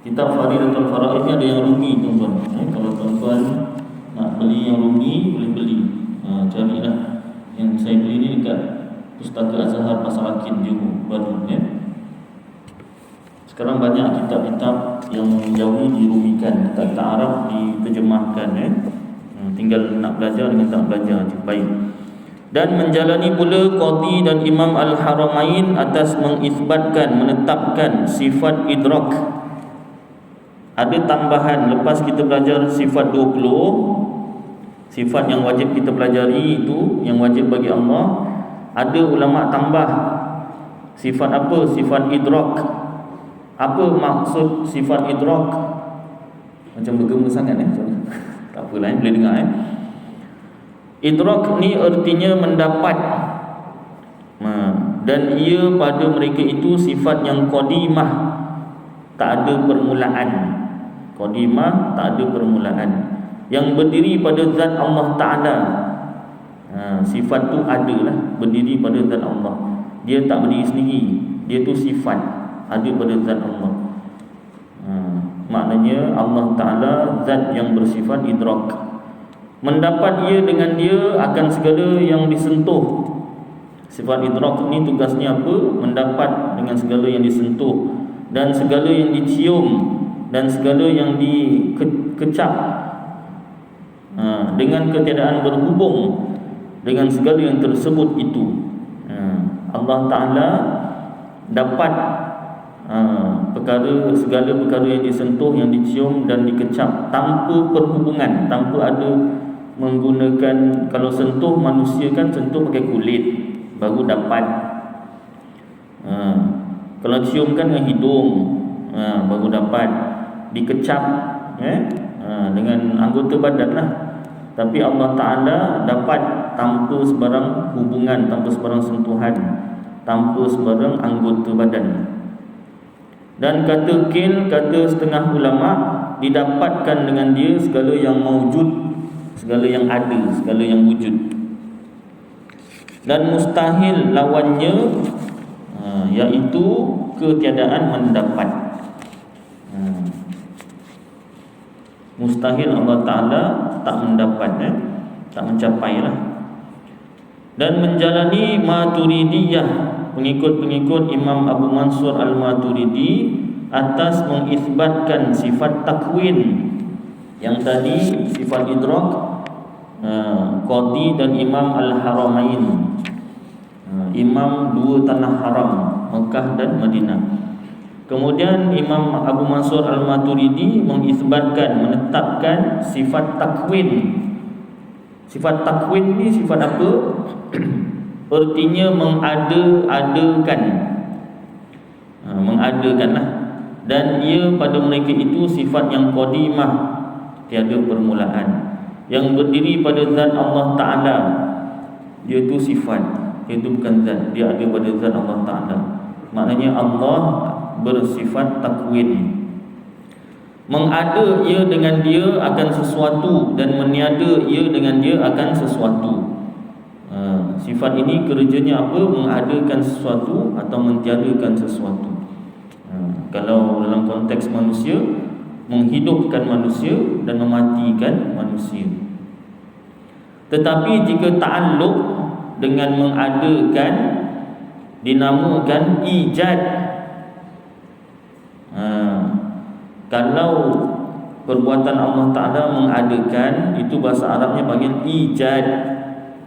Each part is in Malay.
Kitab Faridatul Faraid ni ada yang rungi tuan-tuan. Kalau tuan-tuan nak beli yang rungi, boleh beli. Carilah. Yang saya beli ni dekat Pustaka Azhar Pasar Akin Johor baru ya. Sekarang banyak kitab-kitab yang menjauhi dirumikan, kitab-kitab Arab diterjemahkan ya. Tinggal nak belajar dengan tak belajar je. Baik. Dan menjalani pula qadi dan Imam Al-Haramain atas mengisbatkan, menetapkan sifat idrak. Ada tambahan lepas kita belajar sifat 20, sifat yang wajib kita pelajari itu, yang wajib bagi Allah. Ada ulama tambah sifat apa? Sifat idrak. Apa maksud sifat idrak? Macam bergema sangat tak apalah boleh dengar Idrak ni artinya mendapat. Dan ia pada mereka itu sifat yang qadimah, tak ada permulaan. Qadimah, tak ada permulaan, yang berdiri pada zat Allah Ta'ala. Sifat tu adalah berdiri pada zat Allah. Dia tak berdiri sendiri, dia tu sifat ada pada zat Allah. Maknanya Allah Ta'ala zat yang bersifat idrak. Mendapat ia dengan dia akan segala yang disentuh. Sifat idrak ni tugasnya apa? Mendapat dengan segala yang disentuh, dan segala yang dicium, dan segala yang dikecap, dengan ketiadaan berhubung dengan segala yang tersebut itu. Allah Ta'ala dapat segala perkara yang disentuh, yang dicium dan dikecap tanpa perhubungan, tanpa ada menggunakan. Kalau sentuh manusia kan sentuh pakai kulit baru dapat. Kalau cium kan dengan hidung, baru dapat. Dikecap dengan anggota badan lah. Tapi Allah Ta'ala dapat tanpa sebarang hubungan, tanpa sebarang sentuhan, tanpa sebarang anggota badan. Dan kata setengah ulama, didapatkan dengan dia segala yang maujud, segala yang ada, segala yang wujud. Dan mustahil lawannya, iaitu ketiadaan mendapat. Mustahil Allah Ta'ala tak mendapat, tak mencapai lah. Dan menjalani Maturidiyah, pengikut-pengikut Imam Abu Mansur Al-Maturidi, atas mengisbatkan sifat takwin. Yang tadi sifat idrak, qadi dan Imam Al-Haramain, imam dua tanah haram, Mekah dan Madinah. Kemudian Imam Abu Mansur Al-Maturidi mengisbatkan, menetapkan sifat takwin. Sifat takwin ni sifat apa? Artinya mengada-adakan, mengadakanlah. Dan ia pada mereka itu sifat yang qadimah, tiada permulaan, yang berdiri pada zat Allah Ta'ala. Dia tu sifat, dia tu bukan zat, dia ada pada zat Allah Ta'ala. Maknanya Allah bersifat takwin. Mengada ia dengan dia akan sesuatu, dan meniada ia dengan dia akan sesuatu. Sifat ini kerjanya apa? Mengadakan sesuatu atau mentiadakan sesuatu. Kalau dalam konteks manusia, menghidupkan manusia dan mematikan manusia. Tetapi jika ta'alluq dengan mengadakan, dinamakan ijad. Kalau perbuatan Allah Ta'ala mengadakan, itu bahasa Arabnya panggil ijad.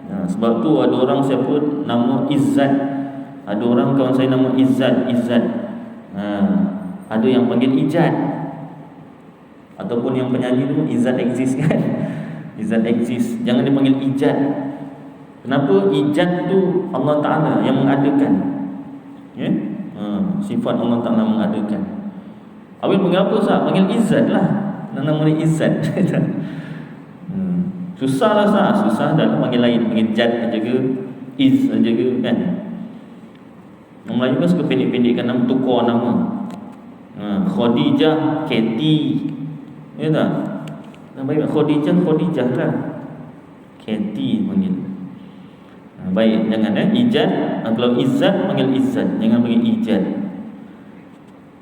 Sebab tu ada orang siapa nama Izzat. Ada orang kawan saya nama Izzat. Ada yang panggil ijad. Ataupun yang penyanyi tu Izzat exist kan. Izzat exist, jangan dipanggil ijad. Kenapa? Ijad tu Allah Ta'ala yang mengadakan, sifat Allah Ta'ala mengadakan. Awil panggil apa Ustaz? Panggil Izzat lah. Nama dia Izzat. Susah lah Ustaz. Susah dah panggil lain. Panggil Jad aja ke, Iz aja ke kan. Orang Melayu kan suka pendek-pendekkan nama, tukar nama. Khadijah, Katie, ya tak? Baik, Khadijah lah. Katie panggil. Baik, jangan Ijad. Kalau Izzat panggil Izzat, jangan panggil Ijad.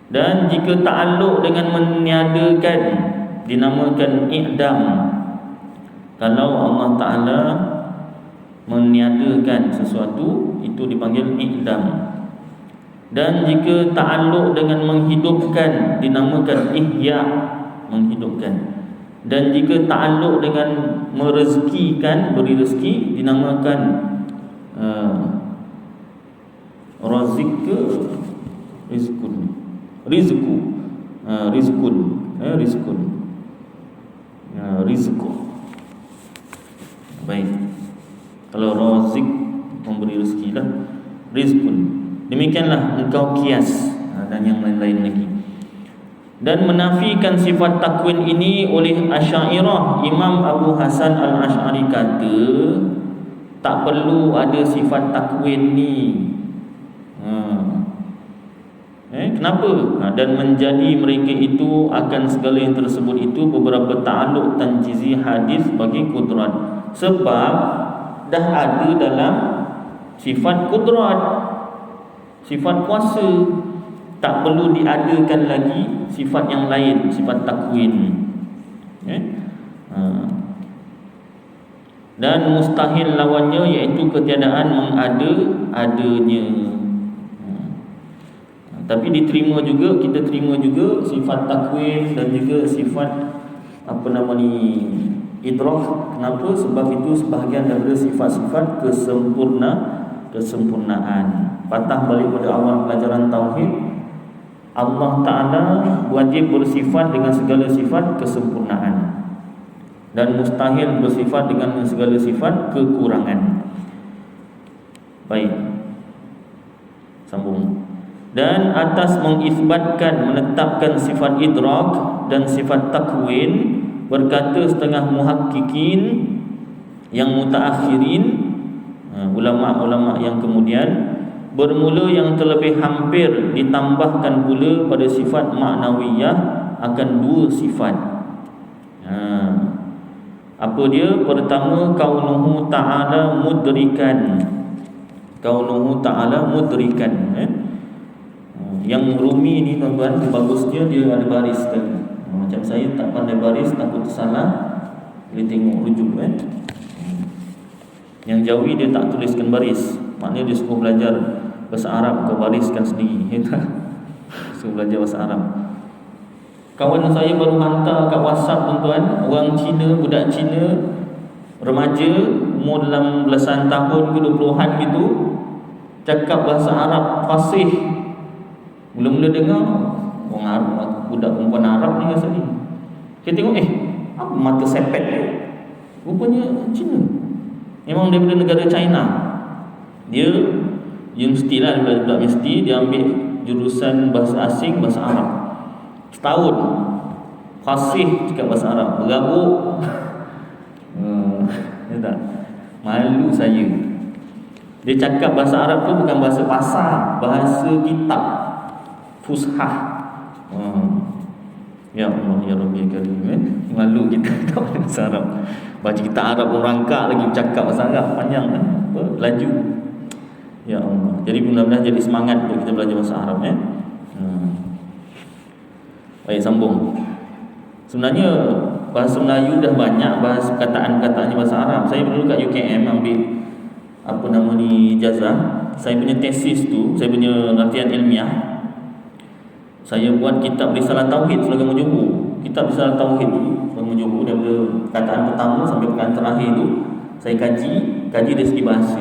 Dan jika ta'alluq dengan meniadakan dinamakan i'dam. Kalau Allah Ta'ala meniadakan sesuatu, itu dipanggil i'dam. Dan jika ta'alluq dengan menghidupkan dinamakan ihya, menghidupkan. Dan jika ta'alluq dengan merezekikan, beri rezeki, dinamakan razik ke rizkun, rizku, rizkun, rizkun, rizku. Baik, kalau razik memberi rezeki lah, rizkun. Demikianlah engkau kias, dan yang lain-lain lagi. Dan menafikan sifat takwin ini oleh Asy'ariyah, Imam Abu Hasan Al-Asy'ari kata tak perlu ada sifat takwin ni. Kenapa? Dan menjadi mereka itu akan segala yang tersebut itu beberapa ta'alluq tanjizi hadis bagi kudrat. Sebab dah ada dalam sifat kudrat, sifat kuasa. Tak perlu diadakan lagi sifat yang lain, sifat takwin. Dan mustahil lawannya, iaitu ketiadaan mengada-adanya. Tapi diterima juga, kita terima juga sifat takwin dan juga sifat idrak. Kenapa? Sebab itu sebahagian daripada sifat-sifat kesempurnaan. Patah balik pada awal pelajaran tauhid, Allah Ta'ala wajib bersifat dengan segala sifat kesempurnaan dan mustahil bersifat dengan segala sifat kekurangan. Baik, sambung. Dan atas mengisbatkan, menetapkan sifat idrak dan sifat takwin, berkata setengah muhakkikin yang mutaakhirin, ulama-ulama yang kemudian, bermula yang terlebih hampir ditambahkan pula pada sifat maknawiyah akan dua sifat. Apa dia? Pertama, kaunuhu ta'ala mudrikan. Kaunuhu ta'ala mudrikan. Yang Rumi ni tuan-tuan, bagusnya dia ada baris sekali. Macam saya tak pandai baris, takut tersalah, boleh tengok rujuk. Yang Jawi dia tak tuliskan baris, maknanya dia suruh belajar bahasa Arab, kau bariskan sendiri. Suruh belajar bahasa Arab. Kawan saya baru hantar kat WhatsApp tuan-tuan, orang Cina, budak Cina, remaja, umur dalam belasan tahun ke 20-an gitu, cakap bahasa Arab fasih. Mula-mula dengar, orang Arab, budak perempuan Arab ni rasa ni. Kita tengok, apa mata sepet tu? Rupanya Cina. Memang daripada negara China. Dia mestilah budak mesti dia ambil jurusan bahasa asing, bahasa Arab. Setahun fasih cakap bahasa Arab, berabuk. Ya tak? Malu saya. Dia cakap bahasa Arab tu bukan bahasa pasar, bahasa kitab, fushah. Ya Allah, ya Rabbi Karim. Malu kita tak bahasa Arab. Baca kitab Arab orang rangkak lagi bercakap bahasa Arab panjang kan? Laju. Ya Allah. Jadi mudah-mudahan jadi semangat untuk kita belajar bahasa Arab Baik, sambung. Sebenarnya bahasa Melayu dah banyak, bahasa perkataan-perkataannya bahasa Arab. Saya dulu kat UKM ambil ijazah. Saya punya tesis tu, saya punya latihan ilmiah, saya buat kitab Risalah Tauhid Selagama Johor. Kitab Risalah Tauhid Selagama Johor, daripada perkataan pertama sampai perkataan terakhir tu saya kaji dari segi bahasa.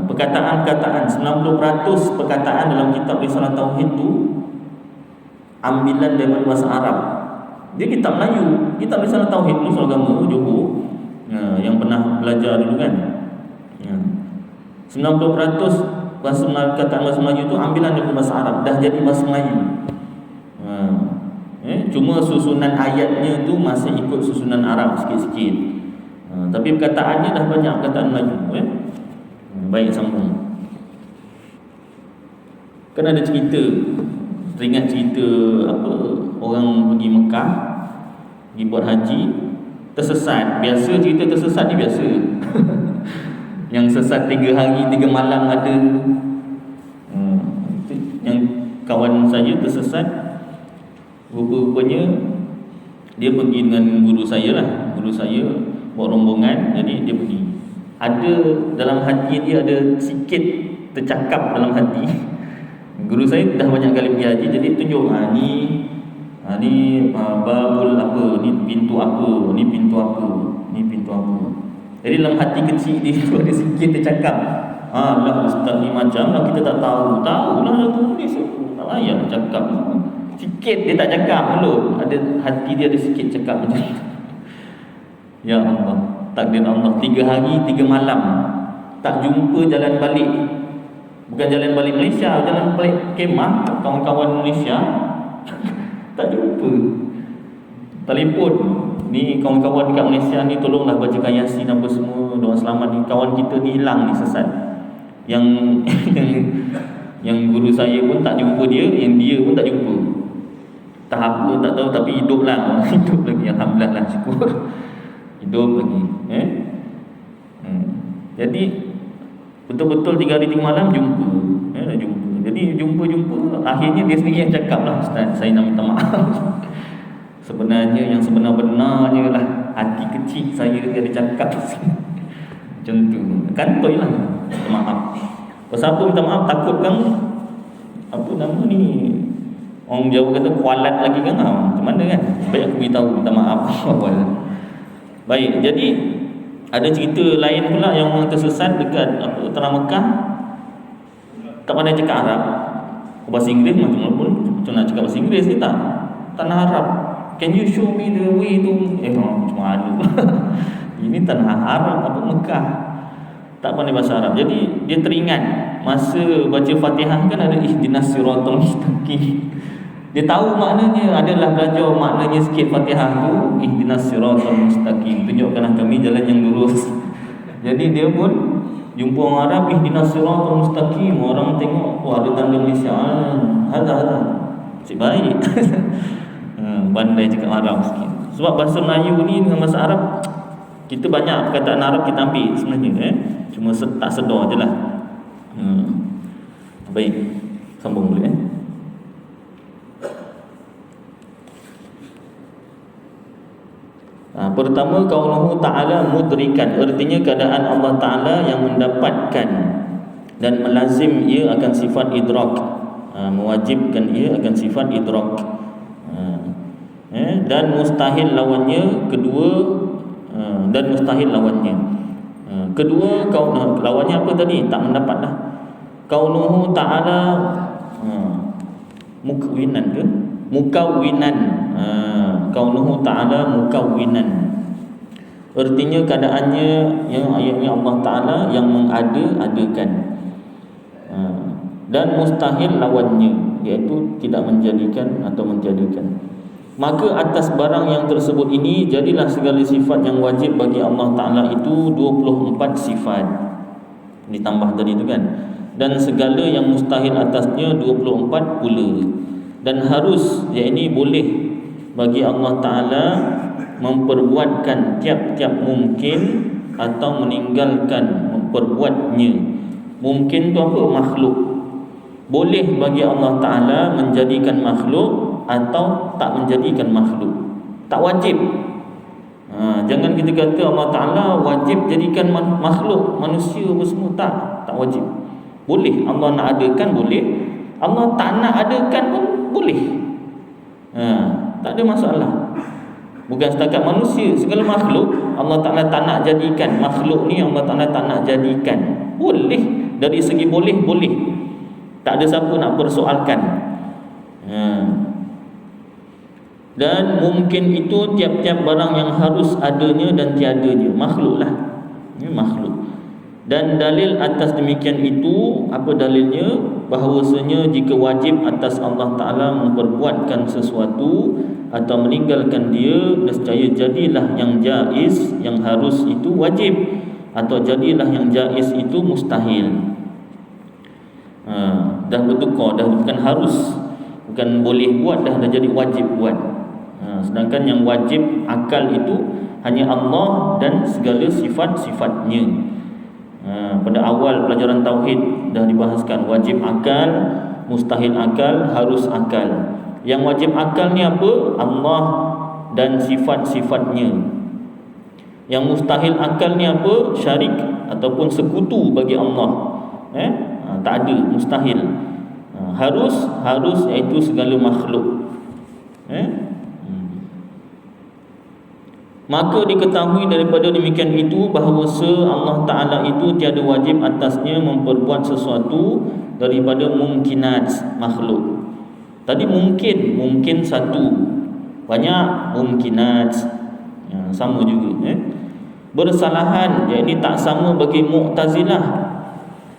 Perkataan-perkataan 90% perkataan dalam kitab Risalah Tauhid tu ambilan daripada bahasa Arab. Dia kitab Melayu, kitab Risalah Tauhid tu Selagama Johor, yang pernah belajar dulu kan. 90% perkataan bahasa Melayu tu ambilan daripada bahasa Arab, dah jadi bahasa Melayu. Cuma susunan ayatnya tu masih ikut susunan Arab sikit-sikit. Tapi perkataannya dah banyak perkataan Melayu. Baik, sambung. Kan ada cerita, teringat cerita orang pergi Mekah, pergi buat haji, tersesat. Biasa cerita tersesat ni biasa. Yang sesat 3 hari 3 malam ada. Yang kawan saya tersesat. Rupa-rupanya dia pergi dengan guru saya lah. Guru saya buat rombongan, jadi dia pergi. Ada dalam hati dia ada sikit tercakap dalam hati. Guru saya dah banyak kali pergi haji, jadi tunjuk ni babul apa, ni pintu apa, ni pintu apa, ni pintu apa. Jadi dalam hati kecil dia tu ada sikit tercakap. Lah ustaz ni macam lah kita tak tahu. Tahu lah tu tulis. Tak payah cakap. Sikit dia tak cakap dulu. Ada hati dia ada sikit cakap macam tu. Ya Allah, takdir Allah. 3 hari 3 malam tak jumpa jalan balik. Bukan jalan balik Malaysia, jalan balik kemah kawan-kawan Malaysia. Tak jumpa. Telefon, ni kawan-kawan dekat Malaysia ni tolonglah bacakan Yasin apa semua, doa selamat ni. Kawan kita ni hilang ni, sesat. Yang guru saya pun tak jumpa dia, yang dia pun tak jumpa. Tak apa, tak tahu, tapi hidup lah. Hidup lagi, alhamdulillah lah, syukur. Hidup lagi. Jadi betul-betul 3 hari 3 malam jumpa. Dah jumpa. Jadi jumpa, akhirnya dia sendiri yang cakap lah, ustaz, saya nak minta maaf. Sebenarnya yang sebenar-benarnya lah hati kecil saya dia ada cakap macam tu. Kantoi lah, minta maaf. Pasal apa minta maaf? Takut kan apa nama ni, orang Jawa kata kualat lagi kan. Macam mana kan? Baik aku beritahu minta maaf awal. Baik, jadi ada cerita lain pula yang orang tersesat dekat Tanah Mekah, tak pandai cakap Arab. Bahasa Inggeris macam nak cakap bahasa Inggeris ni tak. Tanah Arab. Can you show me the way to macam mana? Ini tanah Arab apa Mekah. Tak pandai bahasa Arab. Jadi dia teringat masa baca Fatihah kan ada ihdinas siratal mustaqim. Dia tahu maknanya, adalah belajar maknanya sikit Fatihah tu, ihdinas siratal mustaqim, tunjukkanlah kami jalan yang lurus. Jadi dia pun jumpa orang Arab, ihdinas siratal mustaqim. Orang tengok, ada tanda Malaysia. Ada. Cik baik. Bandai cakap Arab sikit. Sebab bahasa Melayu ni dengan bahasa Arab, kita banyak perkataan Arab kita ambil sebenarnya, cuma tak sedar je lah. Baik, sambung boleh Pertama, kaunuhu ta'ala mudrikan, artinya keadaan Allah Ta'ala yang mendapatkan dan melazim ia akan sifat idrak, mewajibkan ia akan sifat idrak. Dan mustahil lawannya kedua, dan mustahil lawannya kedua. Lawannya apa tadi? Tak mendapat dah. Kaunuhu ta'ala mukwinan ke? Mukawwinan. Kaunuhu ta'ala mukawwinan, artinya keadaannya yang ayatnya Allah Ta'ala yang mengada-adakan. Dan mustahil lawannya, iaitu tidak menjadikan atau menjadikan. Maka atas barang yang tersebut ini, jadilah segala sifat yang wajib bagi Allah Ta'ala itu 24 sifat. Ditambah tadi itu kan. Dan segala yang mustahil atasnya 24 pula. Dan harus, iaitu boleh bagi Allah Ta'ala memperbuatkan tiap-tiap mungkin atau meninggalkan memperbuatnya. Mungkin tu apa? Makhluk. Boleh bagi Allah Ta'ala menjadikan makhluk atau tak menjadikan makhluk. Tak wajib. Jangan kita kata Allah Ta'ala wajib jadikan makhluk, manusia apa semua. Tak wajib. Boleh. Allah nak adakan boleh, Allah tak nak adakan pun boleh. Tak ada masalah. Bukan setakat manusia, segala makhluk Allah Ta'ala tak nak jadikan. Makhluk ni Allah Ta'ala tak nak jadikan. Boleh. Dari segi boleh. Tak ada siapa nak persoalkan. Dan mungkin itu tiap-tiap barang yang harus adanya dan tiadanya. Makhluk lah. Ini makhluk. Dan dalil atas demikian itu, apa dalilnya? Bahawasanya jika wajib atas Allah Ta'ala memperbuatkan sesuatu atau meninggalkan dia, nescaya jadilah yang jaiz, yang harus itu wajib, atau jadilah yang jaiz itu mustahil. Dah bertukar, dah bukan harus, bukan boleh buat, dah jadi wajib buat. Sedangkan yang wajib akal itu hanya Allah dan segala sifat-sifatnya. Pada awal pelajaran tauhid dah dibahaskan wajib akal, mustahil akal, harus akal. Yang wajib akal ni apa? Allah dan sifat-sifatnya. Yang mustahil akal ni apa? Syarik ataupun sekutu bagi Allah. Tak ada, mustahil. Harus iaitu segala makhluk. Maka diketahui daripada demikian itu bahawa Allah Ta'ala itu tiada wajib atasnya memperbuat sesuatu daripada mungkinat makhluk. Tadi mungkin satu, banyak mungkinat, sama juga. Bersalahan, iaitu tak sama bagi Mu'tazilah.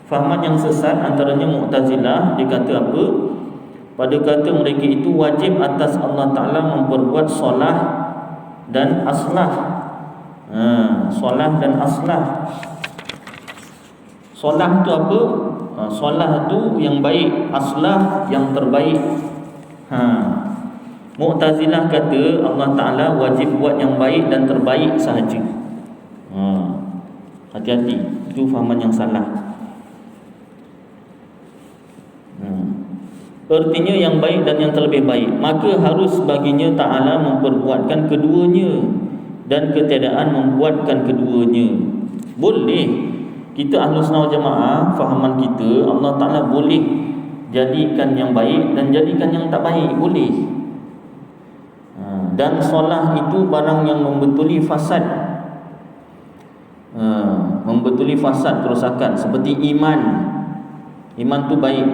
Fahaman yang sesat antaranya Mu'tazilah, dia kata apa? Pada kata mereka itu wajib atas Allah Ta'ala memperbuat solah dan aslah. Solah dan aslah. Solah tu apa? Solah tu yang baik, aslah yang terbaik. Mu'tazilah kata Allah Ta'ala wajib buat yang baik dan terbaik sahaja. Hati-hati, itu fahaman yang salah. Artinya yang baik dan yang terlebih baik, maka harus baginya Ta'ala memperbuatkan keduanya dan ketiadaan membuatkan keduanya. Boleh. Kita Ahlus Sunnah wal Jamaah, fahaman kita, Allah Ta'ala boleh jadikan yang baik dan jadikan yang tak baik, boleh. Dan solah itu barang yang membetuli fasad, membetuli fasad, kerosakan. Seperti iman tu baik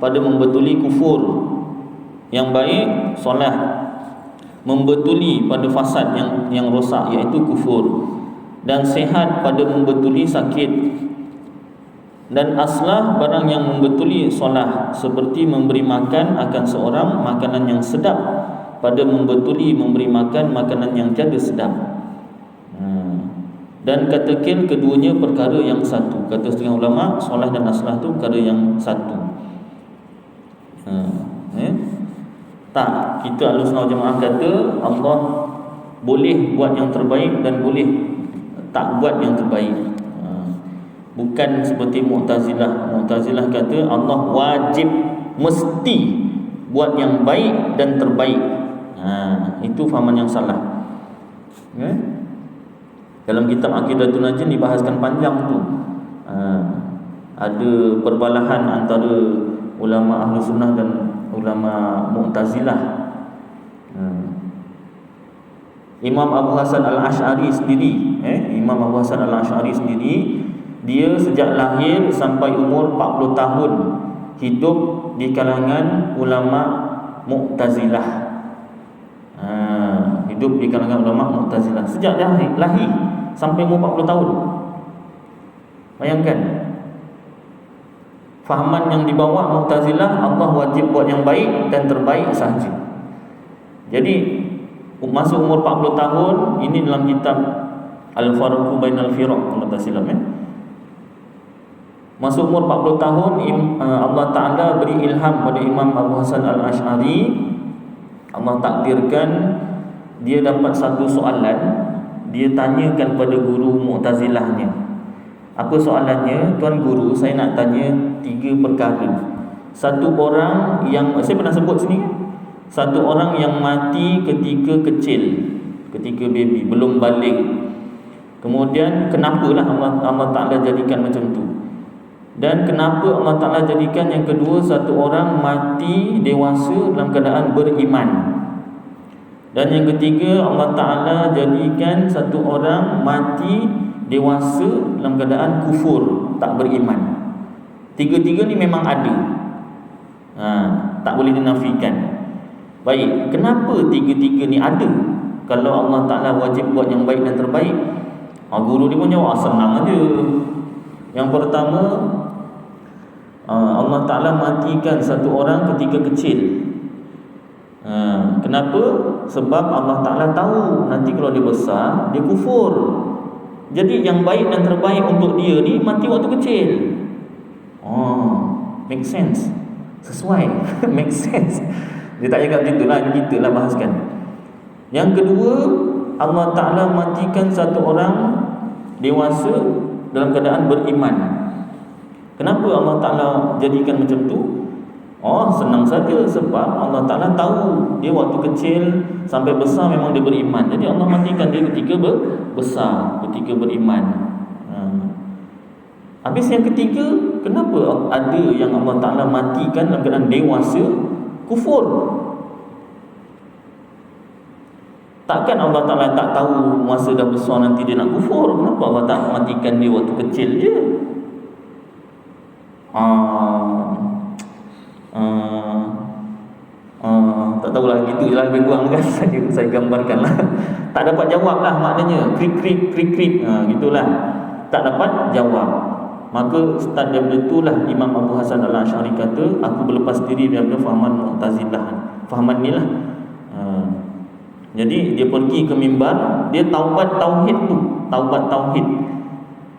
pada membetuli kufur. Yang baik solah, membetuli pada fasad yang rosak, iaitu kufur. Dan sehat pada membetuli sakit. Dan aslah barang yang membetuli solah, seperti memberi makan akan seorang makanan yang sedap, pada membetuli memberi makan makanan yang tiada sedap. Dan katakan keduanya perkara yang satu. Kata setengah ulama, solah dan aslah tu perkara yang satu. Tak, kita Ahlus Sunnah Jamaah kata Allah boleh buat yang terbaik dan boleh tak buat yang terbaik. Bukan seperti Mu'tazilah. Mu'tazilah kata Allah wajib, mesti buat yang baik dan terbaik. Itu fahaman yang salah. Dalam kitab Aqidatul Najin dibahaskan panjang tu. Ada perbalahan antara ulama Ahlus Sunnah dan ulama Mu'tazilah. Imam Abu Hasan Al-Asy'ari sendiri, Imam Abu Hasan Al-Asy'ari sendiri, dia sejak lahir sampai umur 40 tahun hidup di kalangan ulama Mu'tazilah. Hidup di kalangan ulama Mu'tazilah sejak lahir sampai umur 40 tahun. Bayangkan fahaman yang dibawa Mu'tazilah, Allah wajib buat yang baik dan terbaik sahaja. Jadi masuk umur 40 tahun, ini dalam kitab Al-Farqu Bainal Firaq, kalau tak silap. Masuk umur 40 tahun, Allah Ta'ala beri ilham pada Imam Abu Hasan Al-Asy'ari. Allah takdirkan dia dapat satu soalan, dia tanyakan pada guru Mu'tazilahnya. Apa soalannya? Tuan guru, saya nak tanya 3 perkara. Satu orang yang, saya pernah sebut sini, satu orang yang mati ketika kecil, ketika baby, belum balik. Kemudian kenapalah Allah Ta'ala jadikan macam tu? Dan kenapa Allah Ta'ala jadikan yang kedua, satu orang mati dewasa dalam keadaan beriman? Dan yang ketiga, Allah Ta'ala jadikan satu orang mati dewasa dalam keadaan kufur, tak beriman. Tiga-tiga ni memang ada, tak boleh dinafikan. Baik, kenapa tiga-tiga ni ada kalau Allah Ta'ala wajib buat yang baik dan terbaik? Guru dia pun jawab, senang aja. Yang pertama, Allah Ta'ala matikan satu orang ketika kecil. Kenapa? Sebab Allah Ta'ala tahu nanti kalau dia besar, dia kufur. Jadi yang baik dan terbaik untuk dia ni mati waktu kecil. Make sense. Sesuai. Make sense. Dia tak cakap macam tu lah, kita lah bahaskan. Yang kedua, Allah Ta'ala matikan satu orang dewasa dalam keadaan beriman. Kenapa Allah Ta'ala jadikan macam tu? Oh, senang saja sebab Allah Ta'ala tahu dia waktu kecil sampai besar memang dia beriman. Jadi Allah matikan dia ketika besar, ketika beriman. Habis yang ketiga, kenapa ada yang Allah Ta'ala matikan dalam keadaan dewasa kufur? Takkan Allah Ta'ala tak tahu masa dah besar nanti dia nak kufur? Kenapa Allah tak matikan dia waktu kecil je? Tak tahulah, gitu je lah, lebih kurang kan saya gambarkan lah. Tak dapat jawab lah maknanya, krik gitulah, tak dapat jawab. Maka Ustaz daripada itulah Imam Abu Hasan Al-Asy'ari kata, aku berlepas diri daripada fahaman Mu'tazilah, fahaman ni lah. Jadi dia pergi ke mimbar, dia taubat tauhid tu, taubat tauhid.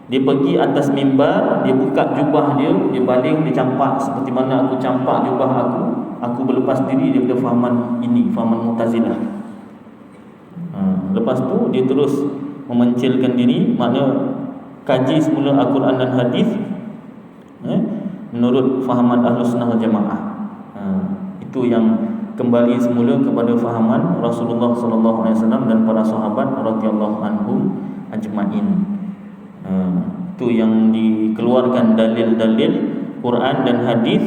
Dia pergi atas mimbar, dia buka jubah dia, dia baling, dia campak seperti mana aku campak jubah aku berlepas diri daripada fahaman ini, fahaman Mu'tazilah. Lepas tu dia terus memencilkan diri, makna kaji semula Al-Quran dan hadis menurut fahaman Ahlus Sunnah wal Jamaah. Itu yang kembali semula kepada fahaman Rasulullah sallallahu alaihi wasallam dan para sahabat radhiyallahu anhum ajmain. Itu yang dikeluarkan dalil-dalil Quran dan hadis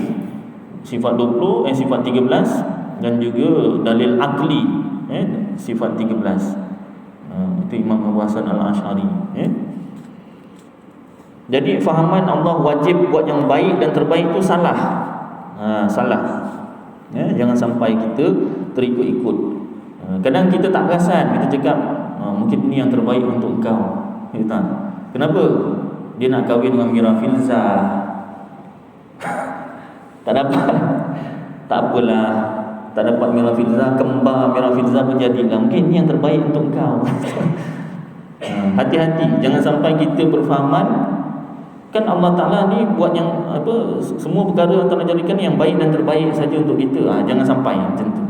sifat 20 sifat 13 dan juga dalil akli sifat 13. Itu Imam Abu Hasan Al-Asy'ari. Jadi fahaman Allah wajib buat yang baik dan terbaik itu salah. Salah. Jangan sampai kita terikut-ikut. Kadang kita tak perasan, kita cakap mungkin ini yang terbaik untuk kau. Kenapa? Dia nak kahwin dengan Mira Filza. Tak dapat. Tak apalah, tak dapat Mira Filza, kembar Mira Filza pun jadilah. Mungkin ini yang terbaik untuk kau. Hati-hati, jangan sampai kita berfahaman. Kan Allah Ta'ala ni buat yang semua perkara yang Ta'ala jadikan yang baik dan terbaik saja untuk kita. Jangan sampai macam tu.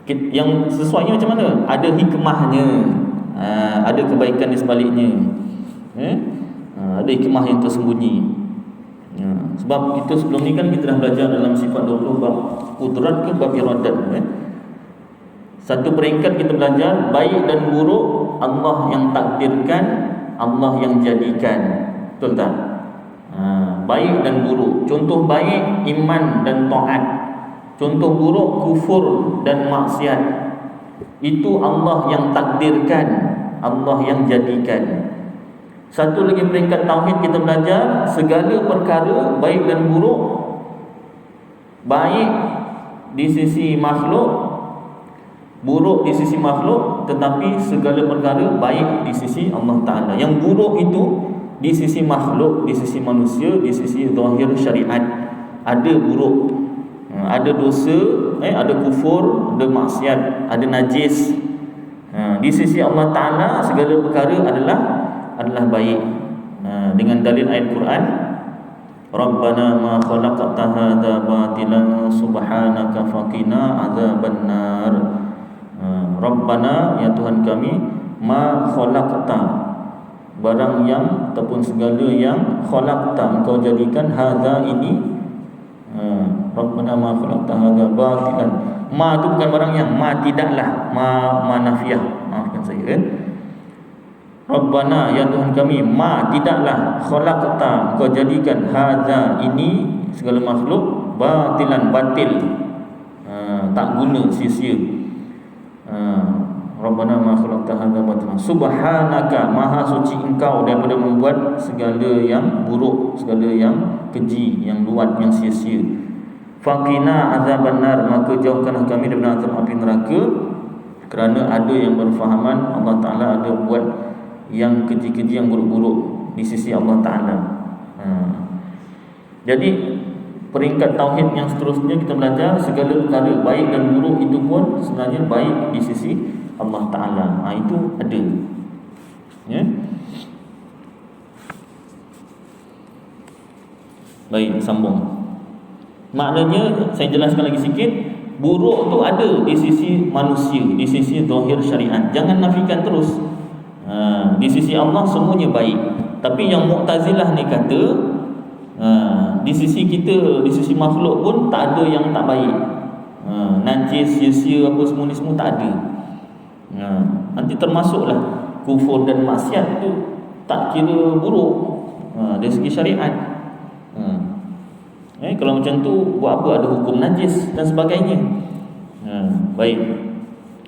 Yang sesuainya macam mana? Ada hikmahnya, ada kebaikan di sebaliknya, ada hikmah yang tersembunyi. Sebab itu sebelum ni kan kita dah belajar dalam sifat 20 bab qudrat ke bab iradat. Satu peringkat kita belajar baik dan buruk Allah yang takdirkan, Allah yang jadikan. Betul tak? Baik dan buruk. Contoh baik iman dan taat. Contoh buruk kufur dan maksiat. Itu Allah yang takdirkan, Allah yang jadikan. Satu lagi peringkat tauhid kita belajar segala perkara baik dan buruk, baik di sisi makhluk, buruk di sisi makhluk, tetapi segala perkara baik di sisi Allah Ta'ala. Yang buruk itu di sisi makhluk, di sisi manusia, di sisi zahir syariat ada buruk, ada dosa, ada kufur, ada maksiat, ada najis. Di sisi Allah Ta'ala segala perkara adalah baik. Dengan dalil ayat Quran, Rabbana ma khalaqta hadza batilan subhanaka faqina azabannar. Rabbana, ya Tuhan kami, ma khalaqta, barang yang ataupun segala yang khalaqta engkau jadikan, hadza ini, Rabbana ma khalaqta hadza batilan. Ma itu bukan barang yang, ma tidaklah, ma nafiyah, maafkan saya. Rabbana, ya Tuhan kami, ma tidaklah, khalaqta engkau jadikan, hadza ini segala makhluk, batilan batil, tak guna, sia-sia. Rabbana ma khalaqta hadza batilan subhanaka, maha suci engkau daripada membuat segala yang buruk, segala yang keji, yang luat, yang sia-sia. Faqina azabannar, maka jauhkanlah kami daripada azab api neraka. Kerana ada yang berfahaman Allah Ta'ala ada buat yang keji-keji, yang buruk-buruk di sisi Allah Ta'ala. Jadi peringkat tauhid yang seterusnya kita belajar segala perkara baik dan buruk itu pun sebenarnya baik di sisi Allah Ta'ala. Itu ada. Baik, sambung. Maknanya saya jelaskan lagi sikit. Buruk tu ada di sisi manusia, di sisi zahir syariat. Jangan nafikan terus. Di sisi Allah semuanya baik. Tapi yang Mu'tazilah ni kata Di sisi kita, di sisi makhluk pun tak ada yang tak baik. Najis, sia-sia apa semua ni semua tak ada. Nanti termasuklah kufur dan maksiat tu tak kira buruk dari segi syariat. Kalau macam tu buat apa ada hukum najis dan sebagainya. Baik.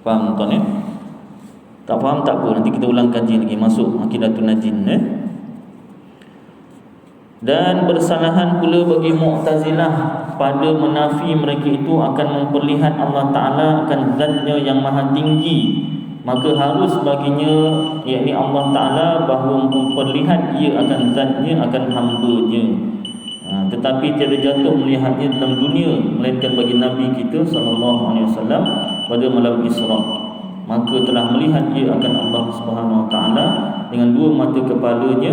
Faham tuan ya? Tak faham tak apa, nanti kita ulang kaji lagi, masuk Aqidatul Najin. Dan bersalahan pula bagi Mu'tazilah pada menafi mereka itu akan memperlihat Allah Ta'ala akan zatnya yang maha tinggi. Maka harus baginya, yakni Allah Ta'ala, bahawa memperlihat ia akan zatnya, akan hamba-Nya. Tetapi tiada jatuh melihatnya dalam dunia, melainkan bagi Nabi kita SAW pada malam Isra'. Maka telah melihat ia akan Allah Subhanahu Wa Ta'ala dengan dua mata kepalanya,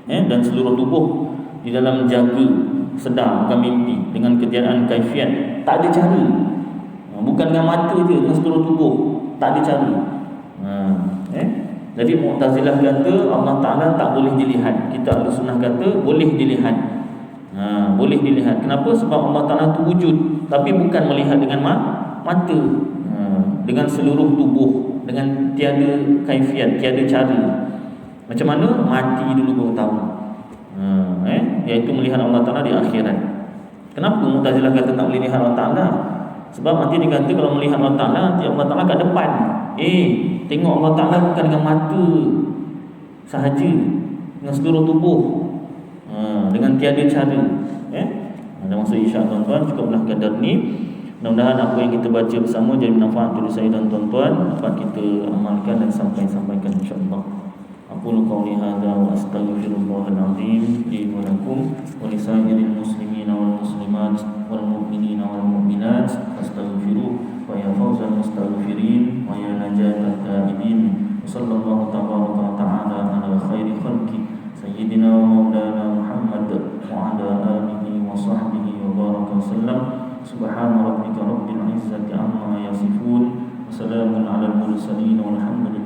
dan seluruh tubuh di dalam jaga sedar, bukan mimpi, dengan ketiadaan kaifiat. Tak ada cara. Bukan dengan mata je, dengan seluruh tubuh. Tak ada cara. Jadi Mu'tazilah kata Allah Ta'ala tak boleh dilihat. Kita Ahlussunnah kata boleh dilihat. Boleh dilihat. Kenapa? Sebab Allah Ta'ala tu wujud, tapi bukan melihat dengan mata, dengan seluruh tubuh, dengan tiada kaifiat, tiada cara. Macam mana? Mati dulu baru tahu. Iaitu melihat Allah Ta'ala di akhirat. Kenapa Mu'tazilah kata tak boleh lihat Allah Ta'ala? Sebab nanti dia kata kalau melihat Allah Ta'ala, nanti Allah Ta'ala kat depan. Tengok Allah Ta'ala bukan dengan mata sahaja, dengan seluruh tubuh, dengan tiada cara. Ada maksud insya tuan-tuan. Cukuplah kadar ni. Mudah-mudahan apa yang kita baca bersama jadi manfaat untuk saya dan tuan-tuan, dapat kita amalkan dan sampaikan insya-Allah. Aqulu qawli hadza wa astaghfirullahal azim li wa lakum wa lisairil muslimina wal muslimat wal mu'minina wal mu'minat astaghfiruh wa ya fawzal mustaghfirin wa ya najatat taibin. Sallallahu tabaraka ta'ala ala khairi khalqi sayyidina wa maulana Muhammad wa ala alihi wa sahbihi wa baraka sallam. Subhana rabbika rabbil izzati amma yasifun wa salamun alal mursalin walhamdulillah